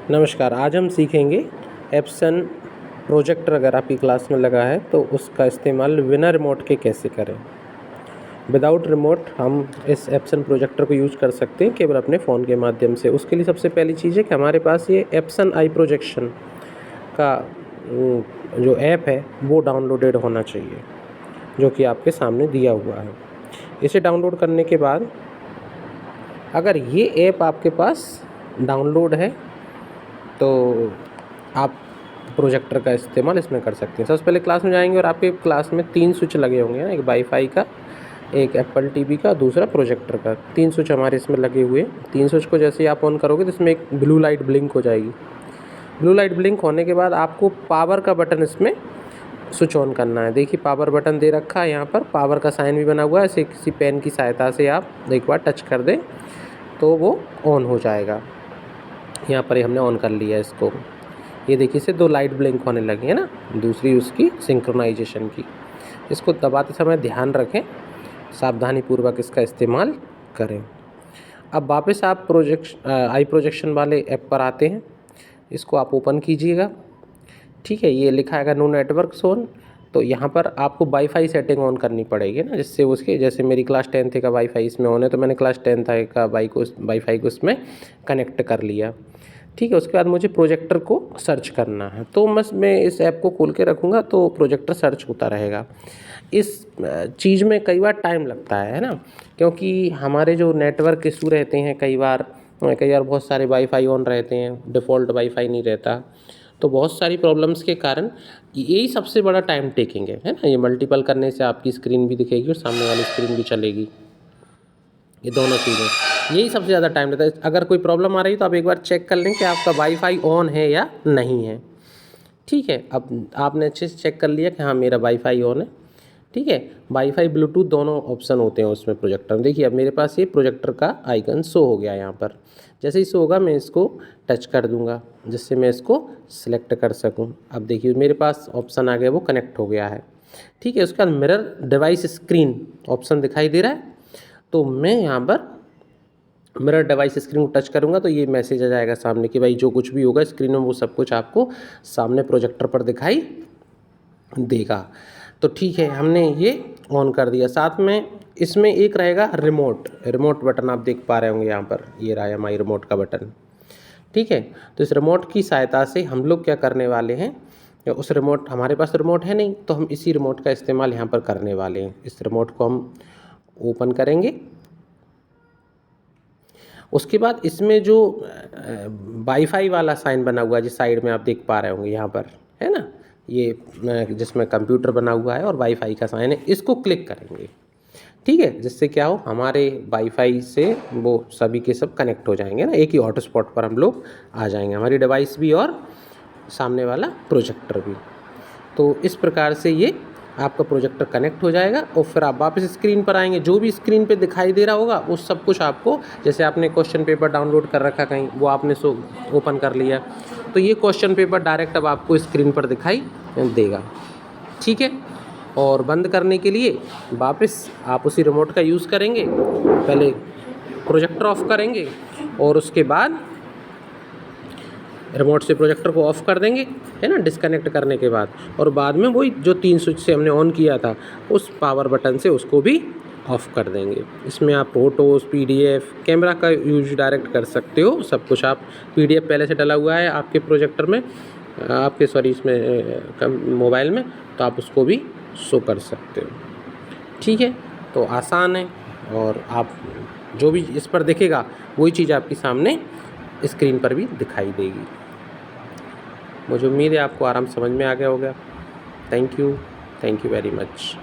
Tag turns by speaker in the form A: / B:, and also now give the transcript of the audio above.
A: नमस्कार, आज हम सीखेंगे एप्सन प्रोजेक्टर अगर आपकी क्लास में लगा है तो उसका इस्तेमाल बिना रिमोट के कैसे करें। विदाउट रिमोट हम इस एप्सन प्रोजेक्टर को यूज़ कर सकते हैं केवल अपने फ़ोन के माध्यम से। उसके लिए सबसे पहली चीज़ है कि हमारे पास ये एप्सन आई प्रोजेक्शन का जो ऐप है वो डाउनलोडेड होना चाहिए, जो कि आपके सामने दिया हुआ है। इसे डाउनलोड करने के बाद अगर ये ऐप आपके पास डाउनलोड है तो आप प्रोजेक्टर का इस्तेमाल इसमें कर सकते हैं। सबसे पहले क्लास में जाएंगे और आपके क्लास में 3 स्विच लगे होंगे ना, एक वाईफाई का, एक एप्पल टीवी का, दूसरा प्रोजेक्टर का। 3 स्विच हमारे इसमें लगे हुए हैं। 3 स्विच को जैसे ही आप ऑन करोगे तो इसमें एक ब्लू लाइट ब्लिंक हो जाएगी। ब्लू लाइट ब्लिंक होने के बाद आपको पावर का बटन इसमें स्विच ऑन करना है। देखिए पावर बटन दे रखा है, यहाँ पर पावर का साइन भी बना हुआ है। ऐसे किसी पेन की सहायता से आप एक बार टच कर दें तो वो ऑन हो जाएगा। यहाँ पर हमने ऑन कर लिया इसको। ये देखिए इसे 2 लाइट ब्लिंक होने लगी है ना, दूसरी उसकी सिंक्रोनाइजेशन की। इसको दबाते समय ध्यान रखें, सावधानी पूर्वक इसका इस्तेमाल करें। अब वापस आप आई प्रोजेक्शन वाले ऐप पर आते हैं। इसको आप ओपन कीजिएगा। ठीक है, ये लिखा है नो नेटवर्क ऑन, तो यहाँ पर आपको वाईफाई सेटिंग ऑन करनी पड़ेगी ना, जिससे उसके जैसे मेरी क्लास 10th का वाईफाई इसमें ऑन है तो मैंने क्लास 10th का वाईफाई को इसमें कनेक्ट कर लिया। ठीक है, उसके बाद मुझे प्रोजेक्टर को सर्च करना है, तो मैं इस ऐप को खोल के रखूँगा तो प्रोजेक्टर सर्च होता रहेगा। इस चीज़ में कई बार टाइम लगता है ना, क्योंकि हमारे जो नेटवर्क इशू रहते हैं कई बार बहुत सारे वाईफाई ऑन रहते हैं, डिफ़ॉल्ट वाईफाई नहीं रहता, तो बहुत सारी प्रॉब्लम्स के कारण यही सबसे बड़ा टाइम टेकिंग है ना। ये मल्टीपल करने से आपकी स्क्रीन भी दिखेगी और सामने वाली स्क्रीन भी चलेगी, ये दोनों चीज़ें, यही सबसे ज़्यादा टाइम लेता है। अगर कोई प्रॉब्लम आ रही है तो आप एक बार चेक कर लें कि आपका वाईफाई ऑन है या नहीं है। ठीक है, अब आपने अच्छे से चेक कर लिया कि हाँ मेरा वाईफाई ऑन है। ठीक है, वाईफाई ब्लूटूथ दोनों ऑप्शन होते हैं उसमें प्रोजेक्टर में। देखिए अब मेरे पास ये प्रोजेक्टर का आइकन शो हो गया यहाँ पर। जैसे ही शो होगा मैं इसको टच कर दूंगा जिससे मैं इसको सिलेक्ट कर सकूं। अब देखिए मेरे पास ऑप्शन आ गया, वो कनेक्ट हो गया है। ठीक है, उसके बाद मिरर डिवाइस स्क्रीन ऑप्शन दिखाई दे रहा है, तो मैं यहाँ पर मिरर डिवाइस स्क्रीन को टच करूँगा तो ये मैसेज आ जाएगा सामने कि भाई जो कुछ भी होगा स्क्रीन में वो सब कुछ आपको सामने प्रोजेक्टर पर दिखाई देगा। तो ठीक है, हमने ये ऑन कर दिया। साथ में इसमें एक रहेगा रिमोट बटन, आप देख पा रहे होंगे यहाँ पर, ये रहा हमारी रिमोट का बटन। ठीक है, तो इस रिमोट की सहायता से हम लोग क्या करने वाले हैं, उस रिमोट, हमारे पास रिमोट है नहीं तो हम इसी रिमोट का इस्तेमाल यहाँ पर करने वाले हैं। इस रिमोट को हम ओपन करेंगे। उसके बाद इसमें जो वाईफाई वाला साइन बना हुआ है जिस साइड में आप देख पा रहे होंगे यहाँ पर, है ना, ये जिसमें कंप्यूटर बना हुआ है और वाईफाई का साइन है, इसको क्लिक करेंगे। ठीक है, जिससे क्या हो, हमारे वाईफाई से वो सभी के सब कनेक्ट हो जाएंगे ना, एक ही हॉटस्पॉट पर हम लोग आ जाएंगे, हमारी डिवाइस भी और सामने वाला प्रोजेक्टर भी। तो इस प्रकार से ये आपका प्रोजेक्टर कनेक्ट हो जाएगा और फिर आप वापस स्क्रीन पर आएंगे। जो भी स्क्रीन पे दिखाई दे रहा होगा वो सब कुछ आपको, जैसे आपने क्वेश्चन पेपर डाउनलोड कर रखा कहीं, वो आपने ओपन कर लिया, तो ये क्वेश्चन पेपर डायरेक्ट अब आपको स्क्रीन पर दिखाई देगा। ठीक है, और बंद करने के लिए वापस आप उसी रिमोट का यूज़ करेंगे। पहले प्रोजेक्टर ऑफ करेंगे और उसके बाद रिमोट से प्रोजेक्टर को ऑफ़ कर देंगे, है ना, डिस्कनेक्ट करने के बाद, और बाद में वही जो 3 स्विच से हमने ऑन किया था उस पावर बटन से उसको भी ऑफ़ कर देंगे। इसमें आप फ़ोटोज़, PDF, कैमरा का यूज डायरेक्ट कर सकते हो, सब कुछ आप, PDF पहले से डला हुआ है आपके प्रोजेक्टर में, इसमें मोबाइल में, तो आप उसको भी शो कर सकते हो। ठीक है, तो आसान है और आप जो भी इस पर दिखेगा वही चीज़ आपके सामने स्क्रीन पर भी दिखाई देगी। मुझे उम्मीद है आपको आराम समझ में आ गया होगा। Thank you very much.